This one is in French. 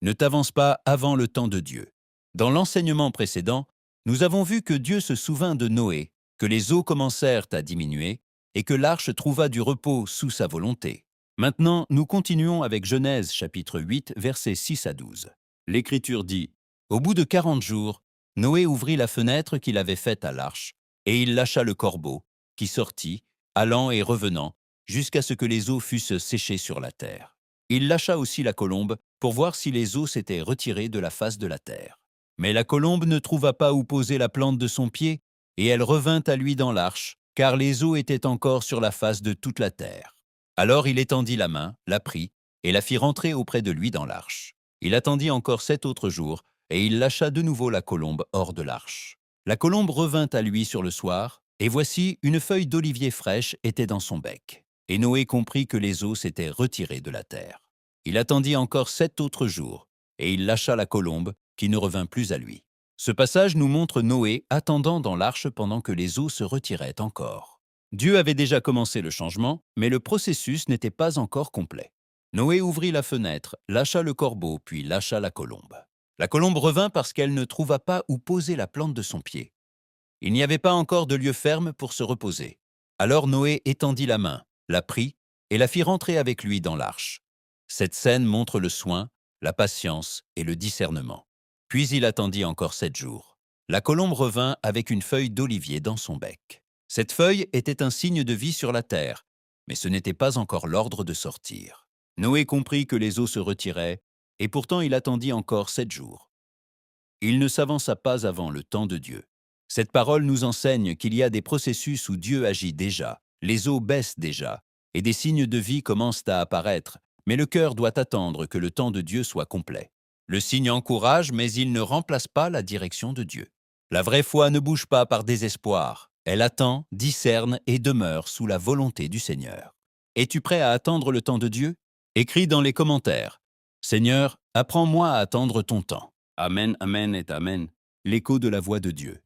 Ne t'avance pas avant le temps de Dieu. Dans l'enseignement précédent, nous avons vu que Dieu se souvint de Noé, que les eaux commencèrent à diminuer et que l'arche trouva du repos sous sa volonté. Maintenant, nous continuons avec Genèse chapitre 8, versets 6 à 12. L'Écriture dit « Au bout de 40 jours, Noé ouvrit la fenêtre qu'il avait faite à l'arche, et il lâcha le corbeau, qui sortit, allant et revenant, jusqu'à ce que les eaux fussent séchées sur la terre. Il lâcha aussi la colombe pour voir si les eaux s'étaient retirées de la face de la terre. Mais la colombe ne trouva pas où poser la plante de son pied, et elle revint à lui dans l'arche, car les eaux étaient encore sur la face de toute la terre. Alors il étendit la main, la prit, et la fit rentrer auprès de lui dans l'arche. Il attendit encore 7 autres jours, et il lâcha de nouveau la colombe hors de l'arche. La colombe revint à lui sur le soir, et voici, une feuille d'olivier fraîche était dans son bec. Et Noé comprit que les eaux s'étaient retirées de la terre. Il attendit encore 7 autres jours, et il lâcha la colombe, qui ne revint plus à lui. Ce passage nous montre Noé attendant dans l'arche pendant que les eaux se retiraient encore. Dieu avait déjà commencé le changement, mais le processus n'était pas encore complet. Noé ouvrit la fenêtre, lâcha le corbeau, puis lâcha la colombe. La colombe revint parce qu'elle ne trouva pas où poser la plante de son pied. Il n'y avait pas encore de lieu ferme pour se reposer. Alors Noé étendit la main, la prit et la fit rentrer avec lui dans l'arche. Cette scène montre le soin, la patience et le discernement. Puis il attendit encore 7 jours. La colombe revint avec une feuille d'olivier dans son bec. Cette feuille était un signe de vie sur la terre, mais ce n'était pas encore l'ordre de sortir. Noé comprit que les eaux se retiraient, et pourtant il attendit encore 7 jours. Il ne s'avança pas avant le temps de Dieu. Cette parole nous enseigne qu'il y a des processus où Dieu agit déjà, les eaux baissent déjà, et des signes de vie commencent à apparaître, mais le cœur doit attendre que le temps de Dieu soit complet. Le signe encourage, mais il ne remplace pas la direction de Dieu. La vraie foi ne bouge pas par désespoir. Elle attend, discerne et demeure sous la volonté du Seigneur. Es-tu prêt à attendre le temps de Dieu? Écris dans les commentaires. Seigneur, apprends-moi à attendre ton temps. Amen, amen et amen. L'écho de la voix de Dieu.